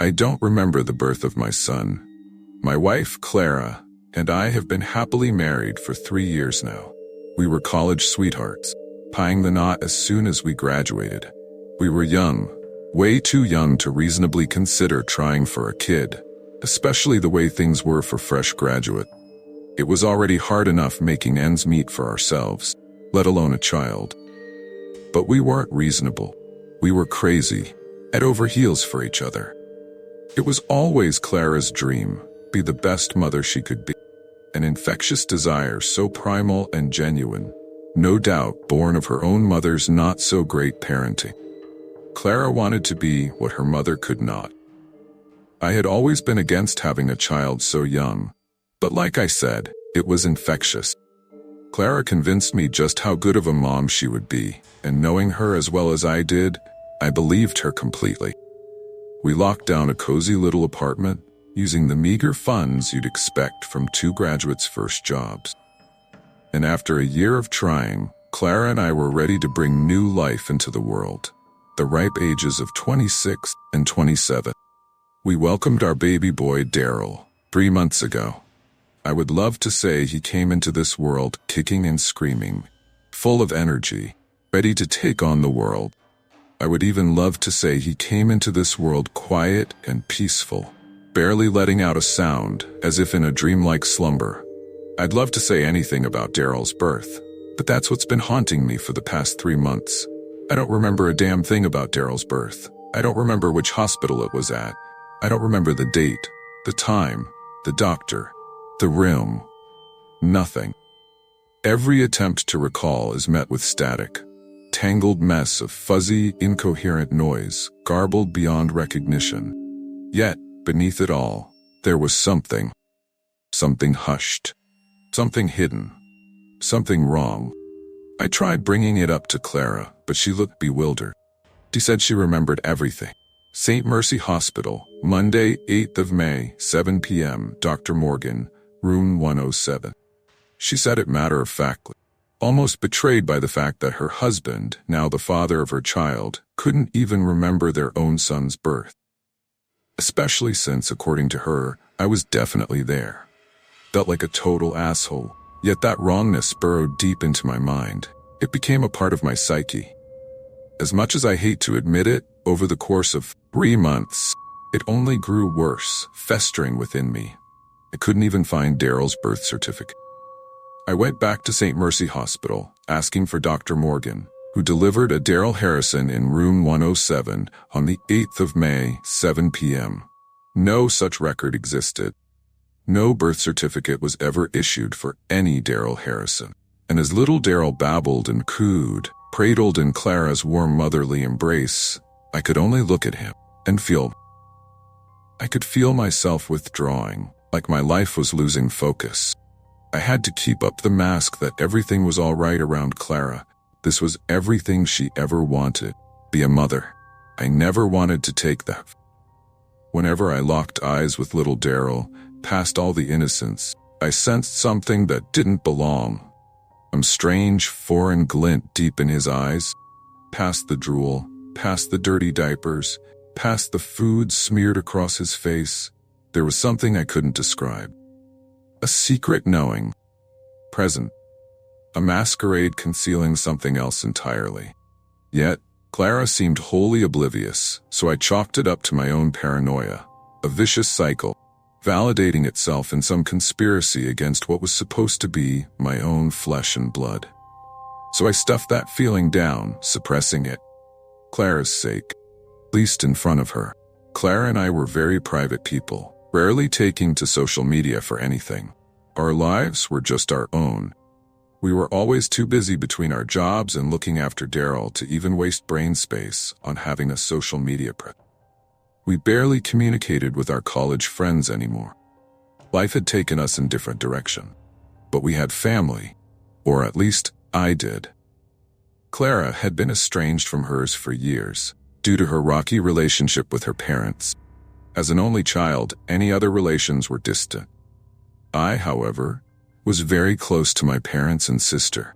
I don't remember the birth of my son. My wife, Clara, and I have been happily married for 3 years now. We were college sweethearts, tying the knot as soon as we graduated. We were young, way too young to reasonably consider trying for a kid, especially the way things were for fresh graduate. It was already hard enough making ends meet for ourselves, let alone a child. But we weren't reasonable. We were crazy, head over heels for each other. It was always Clara's dream, be the best mother she could be. An infectious desire so primal and genuine, no doubt born of her own mother's not-so-great parenting. Clara wanted to be what her mother could not. I had always been against having a child so young, but like I said, it was infectious. Clara convinced me just how good of a mom she would be, and knowing her as well as I did, I believed her completely. We locked down a cozy little apartment, using the meager funds you'd expect from 2 graduates' first jobs. And after a year of trying, Clara and I were ready to bring new life into the world, the ripe ages of 26 and 27. We welcomed our baby boy, Daryl, 3 months ago. I would love to say he came into this world kicking and screaming, full of energy, ready to take on the world. I would even love to say he came into this world quiet and peaceful, barely letting out a sound, as if in a dreamlike slumber. I'd love to say anything about Daryl's birth, but that's what's been haunting me for the past 3 months. I don't remember a damn thing about Daryl's birth. I don't remember which hospital it was at. I don't remember the date, the time, the doctor, the room. Nothing. Every attempt to recall is met with static, tangled mess of fuzzy, incoherent noise, garbled beyond recognition. Yet, beneath it all, there was something. Something hushed. Something hidden. Something wrong. I tried bringing it up to Clara, but she looked bewildered. She said she remembered everything. St. Mercy Hospital, Monday, 8th of May, 7 p.m., Dr. Morgan, room 107. She said it matter-of-factly, almost betrayed by the fact that her husband, now the father of her child, couldn't even remember their own son's birth. Especially since, according to her, I was definitely there. Felt like a total asshole, yet that wrongness burrowed deep into my mind. It became a part of my psyche. As much as I hate to admit it, over the course of 3 months, it only grew worse, festering within me. I couldn't even find Daryl's birth certificate. I went back to St. Mercy Hospital, asking for Dr. Morgan, who delivered a Daryl Harrison in room 107 on the 8th of May, 7 p.m. No such record existed. No birth certificate was ever issued for any Daryl Harrison. And as little Daryl babbled and cooed, cradled in Clara's warm motherly embrace, I could only look at him and feel. I could feel myself withdrawing, like my life was losing focus. I had to keep up the mask that everything was all right around Clara. This was everything she ever wanted, be a mother. I never wanted to take that. Whenever I locked eyes with little Daryl, past all the innocence, I sensed something that didn't belong. Some strange, foreign glint deep in his eyes, past the drool, past the dirty diapers, past the food smeared across his face. There was something I couldn't describe. A secret knowing, present. A masquerade concealing something else entirely. Yet, Clara seemed wholly oblivious, so I chalked it up to my own paranoia, a vicious cycle, validating itself in some conspiracy against what was supposed to be my own flesh and blood. So I stuffed that feeling down, suppressing it. Clara's sake. At least in front of her. Clara and I were very private people, rarely taking to social media for anything. Our lives were just our own. We were always too busy between our jobs and looking after Daryl to even waste brain space on having a social media presence. We barely communicated with our college friends anymore. Life had taken us in different direction. But we had family, or at least I did. Clara had been estranged from hers for years, due to her rocky relationship with her parents. As an only child, any other relations were distant. I, however, was very close to my parents and sister.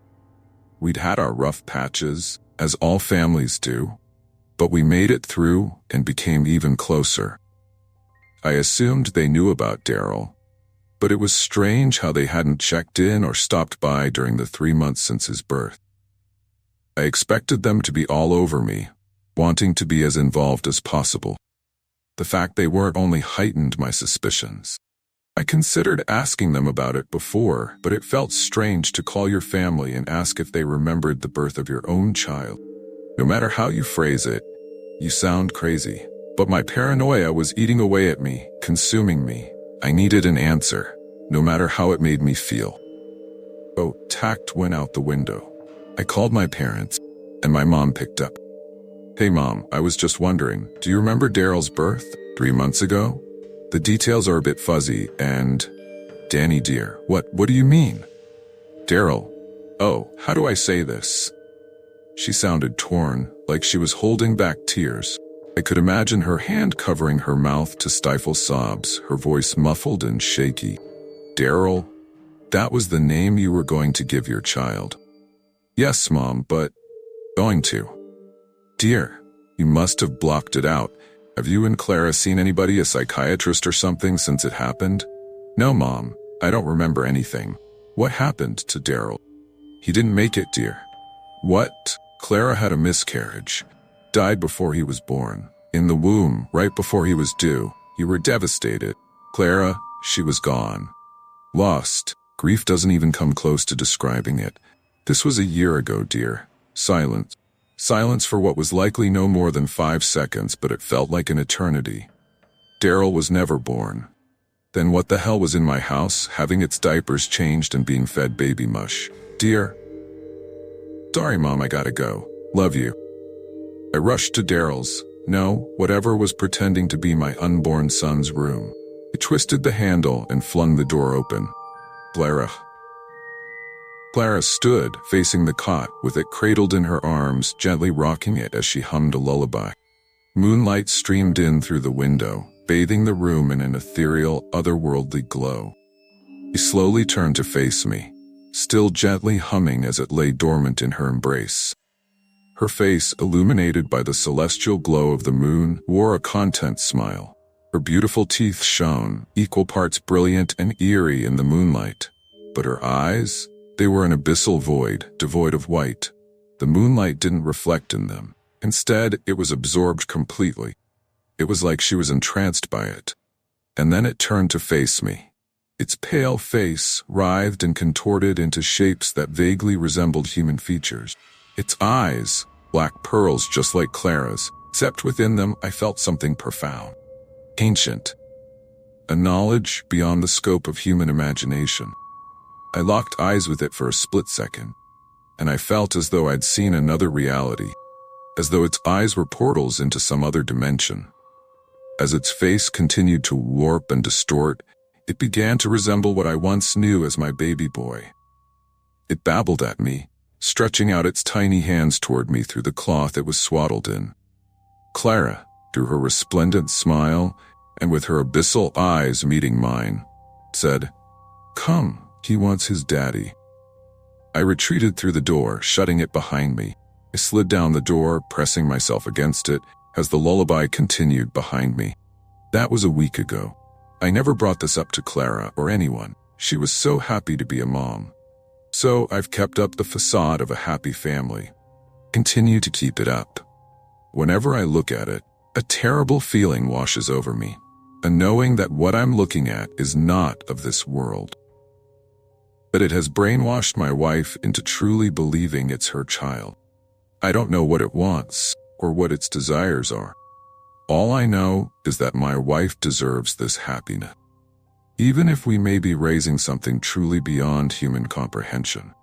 We'd had our rough patches, as all families do, but we made it through and became even closer. I assumed they knew about Daryl, but it was strange how they hadn't checked in or stopped by during the 3 months since his birth. I expected them to be all over me, wanting to be as involved as possible. The fact they weren't only heightened my suspicions. I considered asking them about it before, but it felt strange to call your family and ask if they remembered the birth of your own child. No matter how you phrase it, you sound crazy. But my paranoia was eating away at me, consuming me. I needed an answer, no matter how it made me feel. Oh, tact went out the window. I called my parents, and my mom picked up. Hey Mom, I was just wondering, do you remember Daryl's birth 3 months ago? The details are a bit fuzzy and... Danny dear, what do you mean? Daryl. Oh, how do I say this? She sounded torn, like she was holding back tears. I could imagine her hand covering her mouth to stifle sobs, her voice muffled and shaky. Daryl, that was the name you were going to give your child. Yes, Mom, but... Going to. Dear, you must have blocked it out. Have you and Clara seen anybody, a psychiatrist or something, since it happened? No, Mom, I don't remember anything. What happened to Daryl? He didn't make it, dear. What? Clara had a miscarriage. Died before he was born. In the womb, right before he was due. You were devastated. Clara, she was gone. Lost. Grief doesn't even come close to describing it. This was a year ago, dear. Silence. Silence for what was likely no more than 5 seconds, but it felt like an eternity. Daryl was never born. Then what the hell was in my house, having its diapers changed and being fed baby mush? Dear. Sorry, Mom, I gotta go. Love you. I rushed to Daryl's, whatever was pretending to be my unborn son's room. I twisted the handle and flung the door open. Clara. Clara stood, facing the cot, with it cradled in her arms, gently rocking it as she hummed a lullaby. Moonlight streamed in through the window, bathing the room in an ethereal, otherworldly glow. She slowly turned to face me, still gently humming as it lay dormant in her embrace. Her face, illuminated by the celestial glow of the moon, wore a content smile. Her beautiful teeth shone, equal parts brilliant and eerie in the moonlight. But her eyes, they were an abyssal void, devoid of white. The moonlight didn't reflect in them. Instead, it was absorbed completely. It was like she was entranced by it. And then it turned to face me. Its pale face writhed and contorted into shapes that vaguely resembled human features. Its eyes, black pearls just like Clara's, except within them I felt something profound. Ancient. A knowledge beyond the scope of human imagination. I locked eyes with it for a split second, and I felt as though I'd seen another reality, as though its eyes were portals into some other dimension. As its face continued to warp and distort, it began to resemble what I once knew as my baby boy. It babbled at me, stretching out its tiny hands toward me through the cloth it was swaddled in. Clara, through her resplendent smile, and with her abyssal eyes meeting mine, said, "Come, he wants his daddy." I retreated through the door, shutting it behind me. I slid down the door, pressing myself against it, as the lullaby continued behind me. That was a week ago. I never brought this up to Clara or anyone. She was so happy to be a mom. So I've kept up the facade of a happy family. Continue to keep it up. Whenever I look at it, a terrible feeling washes over me, a knowing that what I'm looking at is not of this world. That it has brainwashed my wife into truly believing it's her child. I don't know what it wants or what its desires are. All I know is that my wife deserves this happiness, even if we may be raising something truly beyond human comprehension.